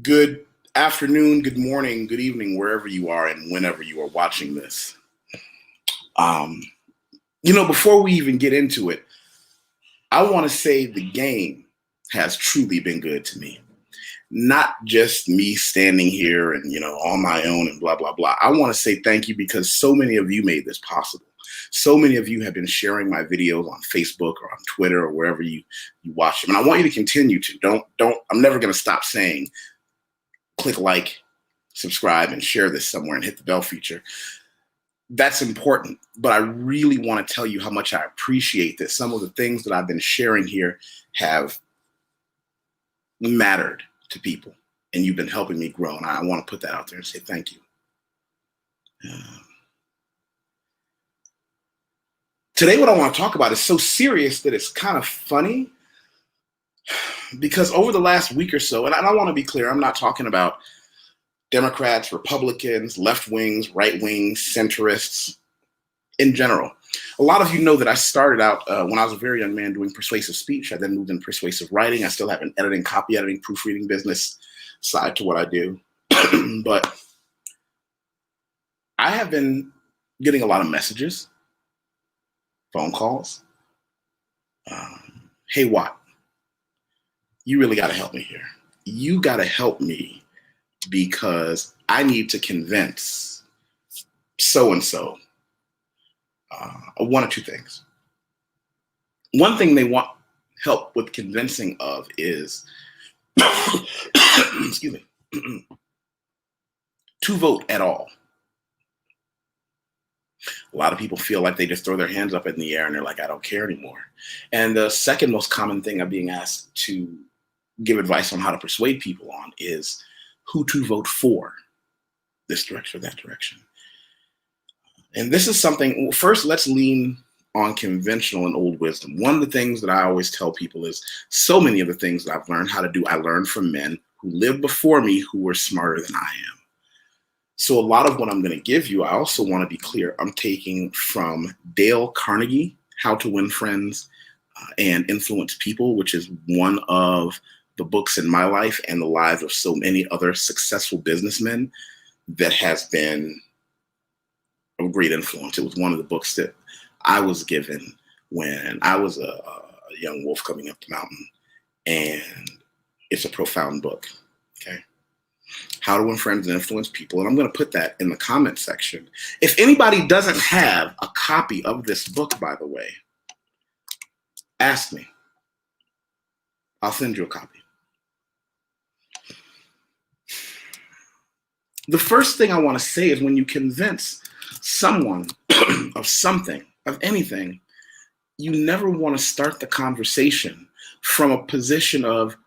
Good afternoon, good morning, good evening, wherever you are and whenever you are watching this. Um, Before we even get into it, I want to say the game has truly been good to me. Not just me standing here and, on my own and blah, blah, blah. I want to say thank you because so many of you made this possible. So many of you have been sharing my videos on Facebook or on Twitter or wherever you watch them. And I want you to continue to. I'm never going to stop saying click like, subscribe, and share this somewhere and hit the bell feature. That's important, but I really want to tell you how much I appreciate that some of the things that I've been sharing here have mattered to people, and you've been helping me grow, and I want to put that out there and say thank you. Today, what I want to talk about is so serious that it's kind of funny, because over the last week or so, and I want to be clear, I'm not talking about Democrats, Republicans, left wings, right wings, centrists, in general. A lot of you know that I started out when I was a very young man doing persuasive speech. I then moved into persuasive writing. I still have an editing, copy editing, proofreading business side to what I do. But I have been getting a lot of messages, phone calls. Hey, Watt, you really got to help me here. You got to help me because I need to convince so-and-so one or two things. One thing they want help with convincing of is, excuse me, to vote at all. A lot of people feel like they just throw their hands up in the air and they're like, I don't care anymore. And the second most common thing I'm being asked to give advice on how to persuade people on is who to vote for, this direction or that direction. And this is something, first, let's lean on conventional and old wisdom. One of the things that I always tell people is so many of the things that I've learned how to do, I learned from men who lived before me who were smarter than I am. So a lot of what I'm going to give you, I also want to be clear, I'm taking from Dale Carnegie, How to Win Friends and Influence People, which is one of the books in my life and the lives of so many other successful businessmen that has been a great influence. It was one of the books that I was given when I was a young wolf coming up the mountain, and it's a profound book. Okay. How to Win Friends and Influence People. And I'm going to put that in the comment section. If anybody doesn't have a copy of this book, by the way, ask me. I'll send you a copy. The first thing I want to say is when you convince someone of something, of anything, you never want to start the conversation from a position of,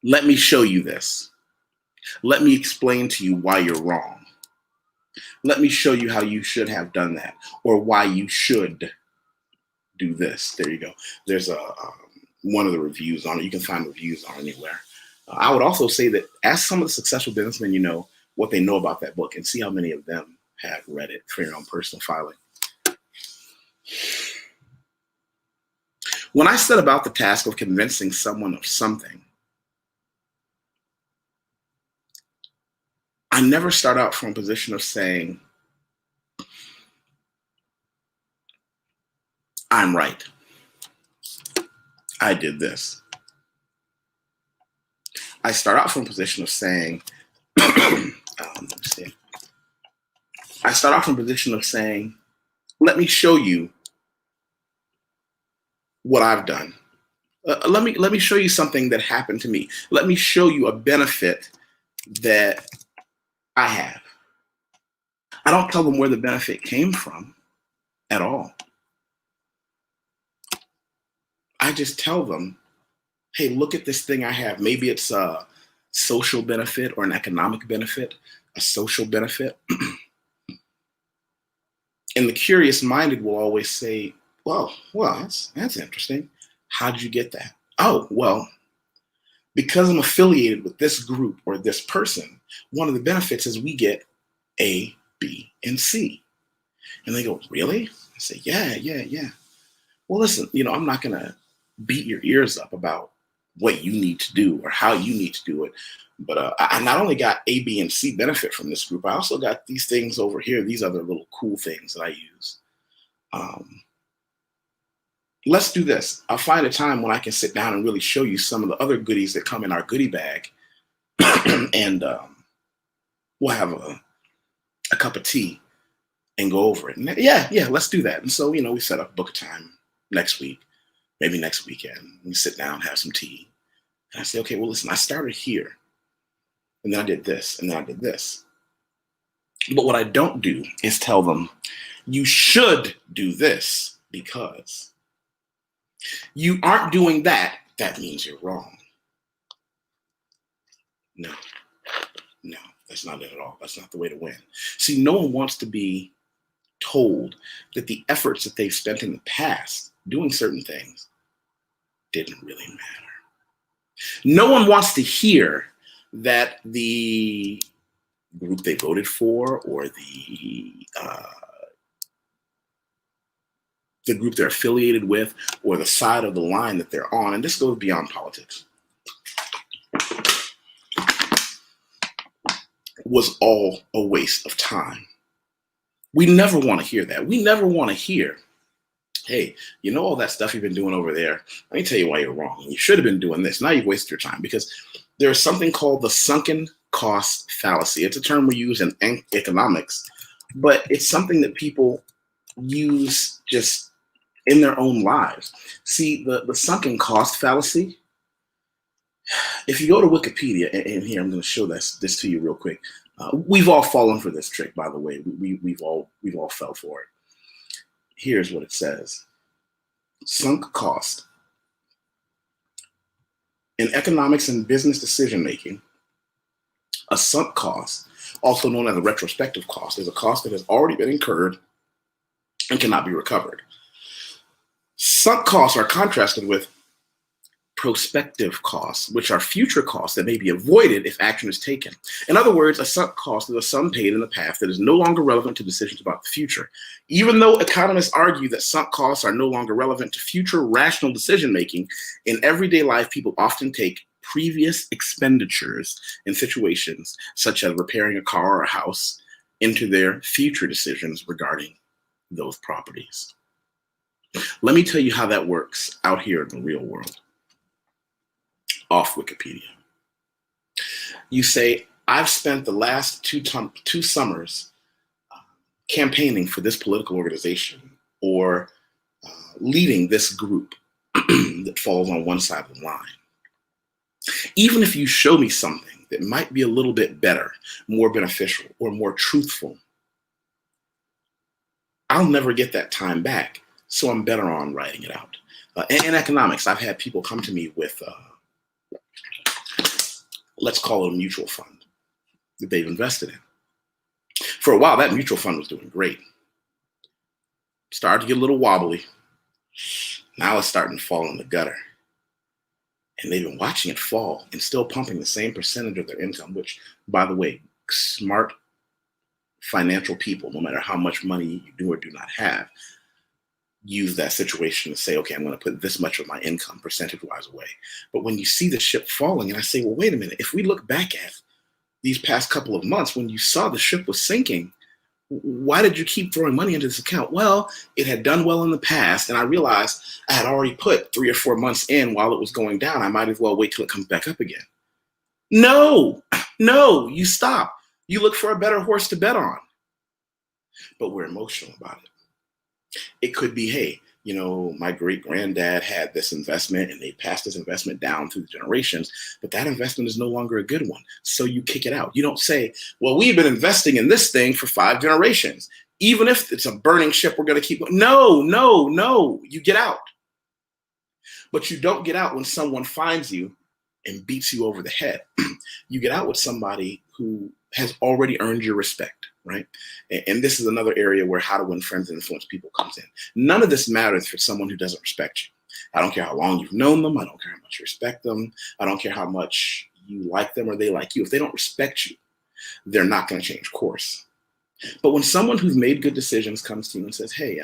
let me show you this. Let me explain to you why you're wrong. Let me show you how you should have done that, or why you should do this. There you go. There's one of the reviews on it. You can find reviews on anywhere. I would also say that ask some of the successful businessmen you know what they know about that book and see how many of them have read it for your own personal filing. When I set about the task of convincing someone of something, I never start out from a position of saying, I'm right. I did this. I start out from a position of saying, I start off from a position of saying, let me show you what I've done. Let me show you something that happened to me. Let me show you a benefit that I have. I don't tell them where the benefit came from at all. I just tell them, hey, look at this thing I have. Maybe it's a social benefit or an economic benefit, a social benefit. And the curious minded will always say, well, that's interesting. How did you get that? Oh, well, because I'm affiliated with this group or this person, one of the benefits is we get A, B, and C. And they go, really? I say, yeah. Well, listen, I'm not going to beat your ears up about what you need to do or how you need to do it. But I not only got A, B, and C benefit from this group, I also got these things over here, these other little cool things that I use. Let's do this. I'll find a time when I can sit down and really show you some of the other goodies that come in our goodie bag. And we'll have a cup of tea and go over it. And yeah, let's do that. And so, we set up, book a time next week, maybe next weekend. We sit down, have some tea. And I say, okay, well, listen, I started here. And then I did this, and then I did this. But what I don't do is tell them, you should do this because you aren't doing that. That means you're wrong. No, that's not it at all. That's not the way to win. See, no one wants to be told that the efforts that they've spent in the past doing certain things didn't really matter. No one wants to hear that the group they voted for or the group they're affiliated with or the side of the line that they're on, and this goes beyond politics, was all a waste of time. We never want to hear that. We never want to hear, hey, all that stuff you've been doing over there, let me tell you why you're wrong. You should have been doing this. Now you've wasted your time. Because there's something called the sunken cost fallacy. It's a term we use in economics, but it's something that people use just in their own lives. See, the sunken cost fallacy, if you go to Wikipedia, and here I'm going to show this to you real quick. We've all fallen for this trick, by the way. We've all fell for it. Here's what it says. Sunk cost. In economics and business decision making, a sunk cost, also known as a retrospective cost, is a cost that has already been incurred and cannot be recovered. Sunk costs are contrasted with prospective costs, which are future costs that may be avoided if action is taken. In other words, a sunk cost is a sum paid in the past that is no longer relevant to decisions about the future. Even though economists argue that sunk costs are no longer relevant to future rational decision making, in everyday life, people often take previous expenditures in situations such as repairing a car or a house into their future decisions regarding those properties. Let me tell you how that works out here in the real world. Off Wikipedia. You say, I've spent the last two summers campaigning for this political organization or leading this group that falls on one side of the line. Even if you show me something that might be a little bit better, more beneficial, or more truthful, I'll never get that time back, so I'm better on writing it out. In economics, I've had people come to me with let's call it a mutual fund that they've invested in. For a while, that mutual fund was doing great. Started to get a little wobbly. Now it's starting to fall in the gutter. And they've been watching it fall and still pumping the same percentage of their income, which, by the way, smart financial people, no matter how much money you do or do not have, use that situation to say, okay, I'm going to put this much of my income percentage-wise away. But when you see the ship falling, and I say, well, wait a minute, if we look back at these past couple of months, when you saw the ship was sinking, why did you keep throwing money into this account? Well, it had done well in the past, and I realized I had already put 3 or 4 months in while it was going down. I might as well wait till it comes back up again. No, you stop. You look for a better horse to bet on. But we're emotional about it. It could be, hey, my great granddad had this investment and they passed this investment down through the generations, but that investment is no longer a good one. So you kick it out. You don't say, well, we've been investing in this thing for 5 generations. Even if it's a burning ship, we're going to keep going. No, you get out. But you don't get out when someone finds you and beats you over the head. You get out with somebody who has already earned your respect, right? And this is another area where how to win friends and influence people comes in. None of this matters for someone who doesn't respect you. I don't care how long you've known them. I don't care how much you respect them. I don't care how much you like them or they like you. If they don't respect you, they're not going to change course. But when someone who's made good decisions comes to you and says, hey,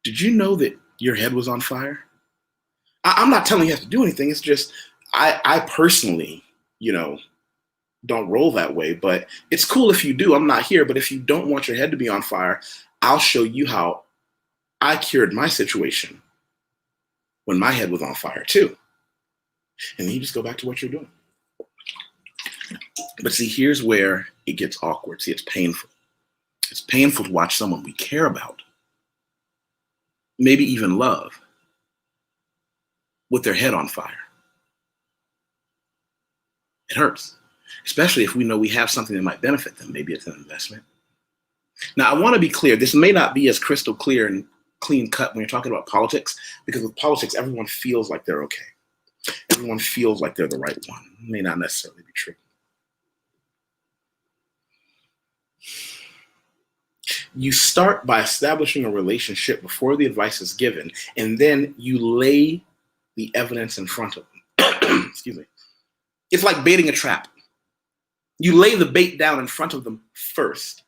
did you know that your head was on fire? I'm not telling you have to do anything. It's just I personally, don't roll that way. But it's cool if you do. I'm not here. But if you don't want your head to be on fire, I'll show you how I cured my situation when my head was on fire too. And then you just go back to what you're doing. But see, here's where it gets awkward. See, it's painful. It's painful to watch someone we care about, maybe even love, with their head on fire. It hurts, especially if we know we have something that might benefit them. Maybe it's an investment. Now, I want to be clear. This may not be as crystal clear and clean cut when you're talking about politics, because with politics, everyone feels like they're okay. Everyone feels like they're the right one. It may not necessarily be true. You start by establishing a relationship before the advice is given, and then you lay the evidence in front of them. Excuse me. It's like baiting a trap. You lay the bait down in front of them first.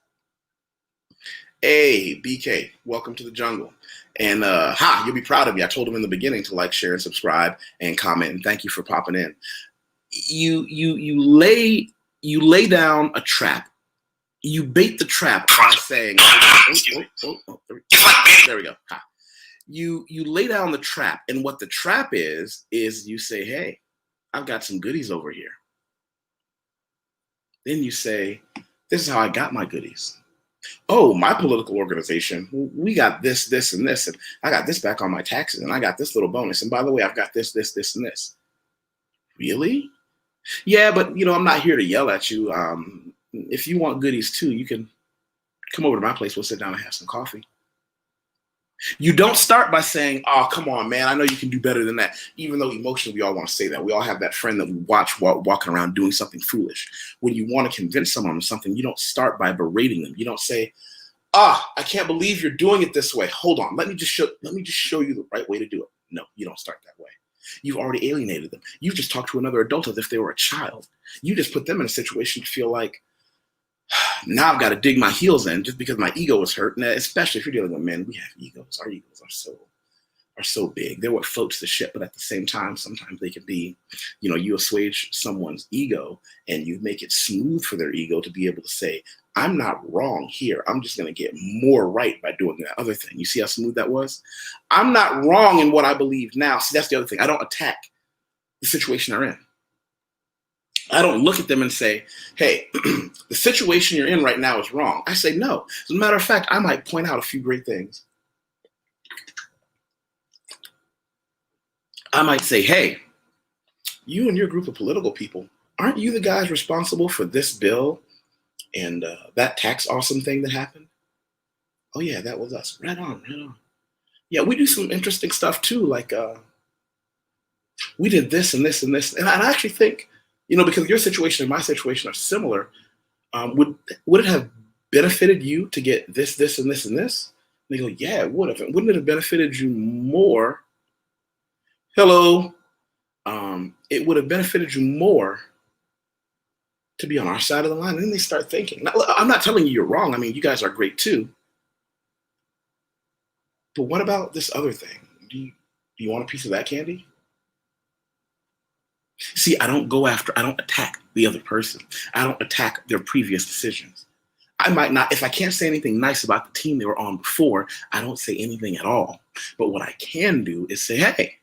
Hey, BK, welcome to the jungle. And you'll be proud of me. I told him in the beginning to like, share, and subscribe, and comment. And thank you for popping in. You lay down a trap. You bait the trap by saying, there we go. You lay down the trap, and what the trap is you say, hey, I've got some goodies over here. Then you say, this is how I got my goodies. Oh, my political organization, we got this, this, and this, and I got this back on my taxes, and I got this little bonus. And by the way, I've got this, this, this, and this. Really? Yeah, but I'm not here to yell at you. If you want goodies too, you can come over to my place. We'll sit down and have some coffee. You don't start by saying, oh, come on, man, I know you can do better than that. Even though emotionally we all want to say that. We all have that friend that we watch walking around doing something foolish. When you want to convince someone of something, you don't start by berating them. You don't say, I can't believe you're doing it this way. Hold on, let me just show you the right way to do it. No, you don't start that way. You've already alienated them. You just talked to another adult as if they were a child. You just put them in a situation to feel like, now I've got to dig my heels in just because my ego is hurt. And especially if you're dealing with men, we have egos. Our egos are so big. They're what floats the ship. But at the same time, sometimes they can be, you assuage someone's ego and you make it smooth for their ego to be able to say, I'm not wrong here. I'm just going to get more right by doing that other thing. You see how smooth that was? I'm not wrong in what I believe now. See, that's the other thing. I don't attack the situation they're in. I don't look at them and say, hey, the situation you're in right now is wrong. I say, no. As a matter of fact, I might point out a few great things. I might say, hey, you and your group of political people, aren't you the guys responsible for this bill and that tax awesome thing that happened? Oh, yeah, that was us. Right on, right on. Yeah, we do some interesting stuff, too. Like we did this and this and this. And I actually think, because your situation and my situation are similar, would it have benefited you to get this, this, and this, and this? And they go, yeah, it would have. And wouldn't it have benefited you more? Hello. It would have benefited you more to be on our side of the line. And then they start thinking. Now, I'm not telling you you're wrong. I mean, you guys are great too. But what about this other thing? Do you want a piece of that candy? See, I don't attack the other person. I don't attack their previous decisions. I might not, if I can't say anything nice about the team they were on before, I don't say anything at all. But what I can do is say, hey,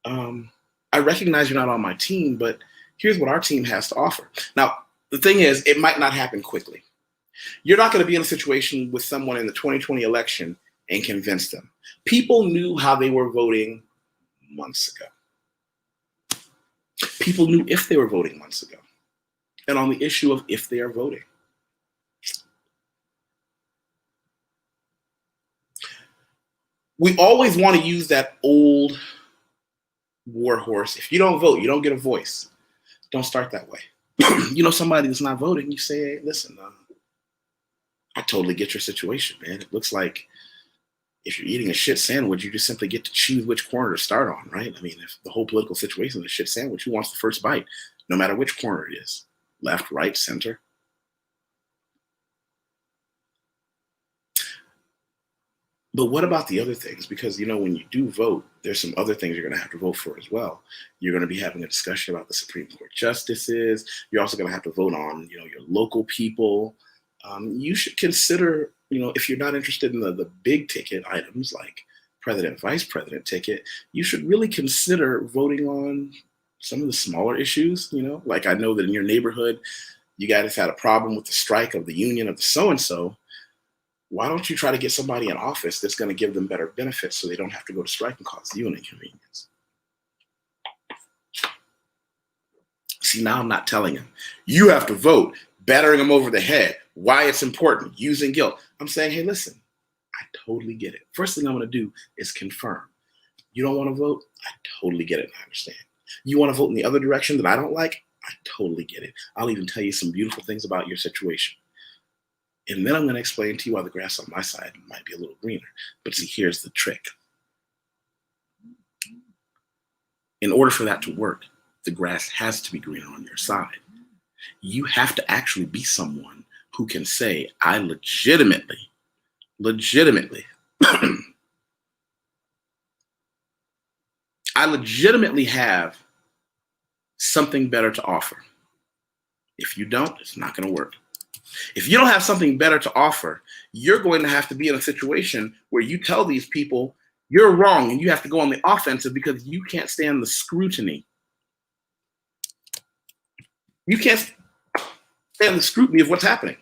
I recognize you're not on my team, but here's what our team has to offer. Now, the thing is, it might not happen quickly. You're not going to be in a situation with someone in the 2020 election and convince them. People knew how they were voting months ago. People knew if they were voting months ago. And on the issue of if they are voting. We always want to use that old war horse. If you don't vote, you don't get a voice. Don't start that way. Somebody that's not voting, you say, hey, listen, I totally get your situation, man. It looks like if you're eating a shit sandwich, you just simply get to choose which corner to start on, right? I mean, if the whole political situation is a shit sandwich, who wants the first bite, no matter which corner it is? Left, right, center? But what about the other things? Because, when you do vote, there's some other things you're going to have to vote for as well. You're going to be having a discussion about the Supreme Court justices. You're also going to have to vote on, your local people. You should consider, if you're not interested in the big ticket items like president, vice president ticket, you should really consider voting on some of the smaller issues. Like I know that in your neighborhood, you guys had a problem with the strike of the union of the so-and-so. Why don't you try to get somebody in office that's going to give them better benefits so they don't have to go to strike and cause you an inconvenience? See, now I'm not telling him, you have to vote, battering him over the head, why it's important, using guilt. I'm saying, hey, listen, I totally get it. First thing I'm going to do is confirm. You don't want to vote? I totally get it and I understand. You want to vote in the other direction that I don't like? I totally get it. I'll even tell you some beautiful things about your situation. And then I'm going to explain to you why the grass on my side might be a little greener. But see, here's the trick. In order for that to work, the grass has to be greener on your side. You have to actually be someone who can say, I legitimately, I legitimately have something better to offer. If you don't, it's not going to work. If you don't have something better to offer, you're going to have to be in a situation where you tell these people you're wrong and you have to go on the offensive because you can't stand the scrutiny. You can't stand the scrutiny of what's happening.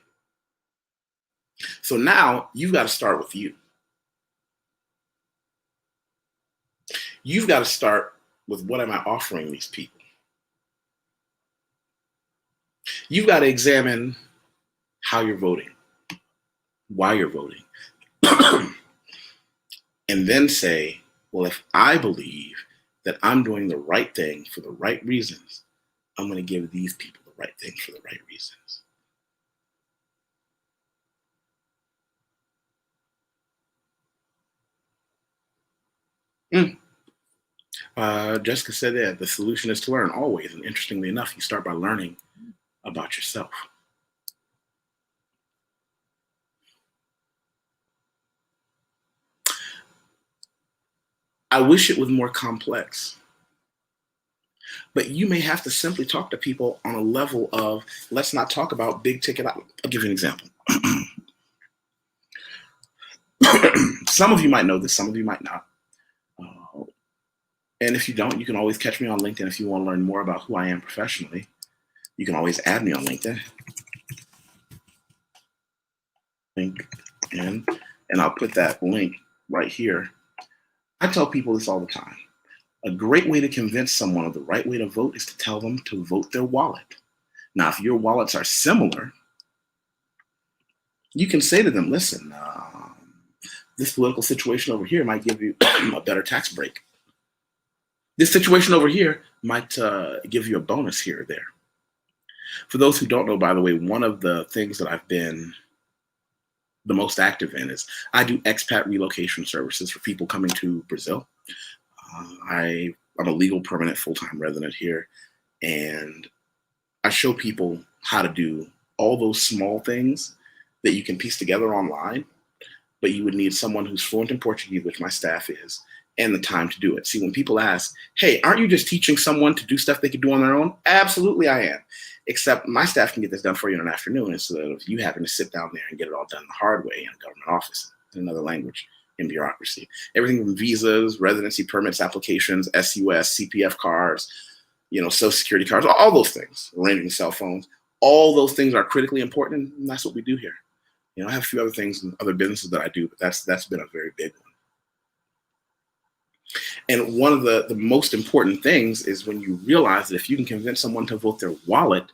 So now you've got to start with you. You've got to start with, what am I offering these people? You've got to examine how you're voting, why you're voting, and then say, well, if I believe that I'm doing the right thing for the right reasons, I'm going to give these people the right thing for the right reasons. Jessica said that the solution is to learn always. And interestingly enough, you start by learning about yourself. I wish it was more complex, but you may have to simply talk to people on a level of, let's not talk about big ticket. I'll give you an example. Some of you might know this, some of you might not. And if you don't, you can always catch me on LinkedIn if you want to learn more about who I am professionally. You can always add me on LinkedIn. And I'll put that link right here. I tell people this all the time. A great way to convince someone of the right way to vote is to tell them to vote their wallet. Now, if your wallets are similar, you can say to them, listen, this political situation over here might give you a better tax break. This situation over here might give you a bonus here or there. For those who don't know, by the way, one of the things that I've been the most active in is I do expat relocation services for people coming to Brazil. I'm a legal permanent full-time resident here, and I show people how to do all those small things that you can piece together online, but you would need someone who's fluent in Portuguese, which my staff is, and the time to do it. See, when people ask, hey, aren't you just teaching someone to do stuff they could do on their own? Absolutely I am. Except my staff can get this done for you in an afternoon instead of you having to sit down there and get it all done the hard way in a government office in another language in bureaucracy. Everything from visas, residency permits, applications, SUS, CPF cards, Social Security cards, all those things, arranging cell phones, all those things are critically important, and that's what we do here. I have a few other things and other businesses that I do, but that's been a very big one. And one of the most important things is when you realize that if you can convince someone to vote their wallet,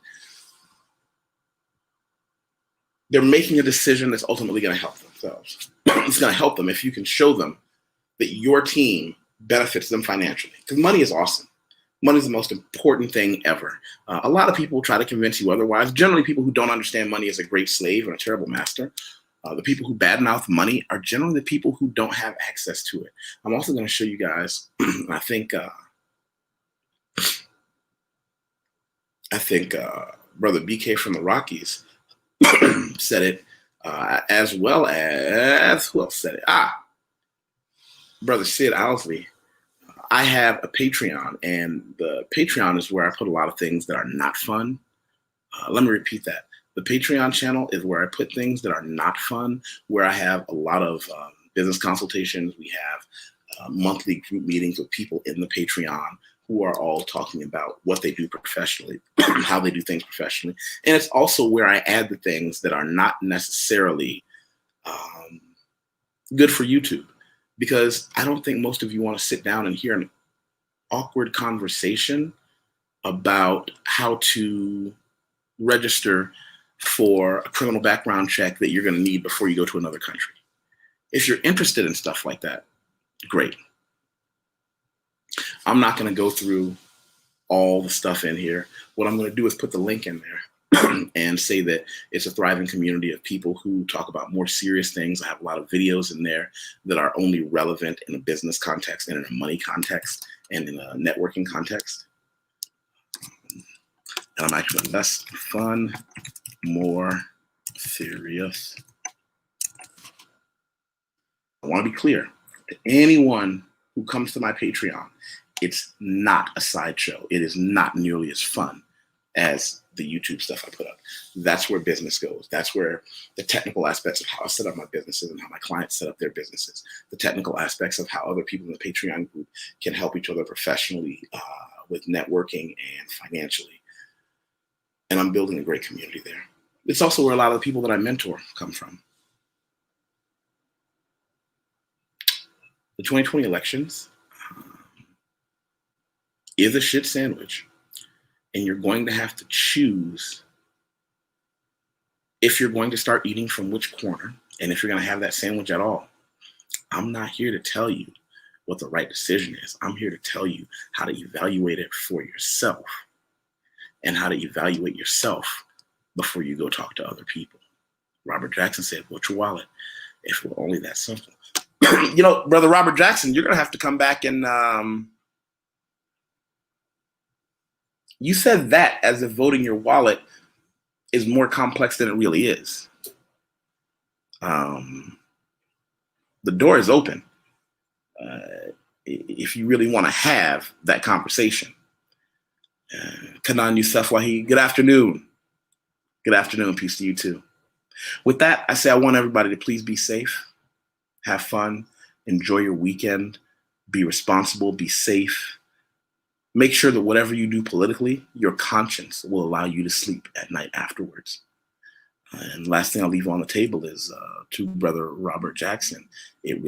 they're making a decision that's ultimately going to help themselves. It's going to help them if you can show them that your team benefits them financially. Because money is awesome. Money is the most important thing ever. A lot of people try to convince you otherwise. Generally, people who don't understand money is a great slave and a terrible master. The people who badmouth money are generally the people who don't have access to it. I'm also going to show you guys, I think Brother BK from the Rockies said it, as well as, who else said it? Brother Sid Owsley, I have a Patreon, and the Patreon is where I put a lot of things that are not fun. Let me repeat that. The Patreon channel is where I put things that are not fun, where I have a lot of business consultations. We have monthly group meetings with people in the Patreon who are all talking about what they do professionally, how they do things professionally. And it's also where I add the things that are not necessarily good for YouTube, because I don't think most of you want to sit down and hear an awkward conversation about how to register for a criminal background check that you're going to need before you go to another country. If you're interested in stuff like that, great. I'm not going to go through all the stuff in here. What I'm going to do is put the link in there and say that it's a thriving community of people who talk about more serious things. I have a lot of videos in there that are only relevant in a business context and in a money context and in a networking context. And I'm actually less fun, more serious. I want to be clear to anyone who comes to my Patreon, it's not a sideshow. It is not nearly as fun as the YouTube stuff I put up. That's where business goes. That's where the technical aspects of how I set up my businesses and how my clients set up their businesses, the technical aspects of how other people in the Patreon group can help each other professionally with networking and financially. And I'm building a great community there. It's also where a lot of the people that I mentor come from. The 2020 elections is a shit sandwich. And you're going to have to choose if you're going to start eating from which corner and if you're going to have that sandwich at all. I'm not here to tell you what the right decision is. I'm here to tell you how to evaluate it for yourself and how to evaluate yourself before you go talk to other people. Robert Jackson said, vote your wallet. If it were only that simple. You know, Brother Robert Jackson, you're going to have to come back and you said that as if voting your wallet is more complex than it really is. The door is open if you really want to have that conversation. Kanan YusefWateef, good afternoon. Good afternoon. Peace to you too. With that, I say I want everybody to please be safe, have fun, enjoy your weekend, be responsible, be safe. Make sure that whatever you do politically, your conscience will allow you to sleep at night afterwards. And last thing I'll leave on the table is to Brother Robert Jackson. It really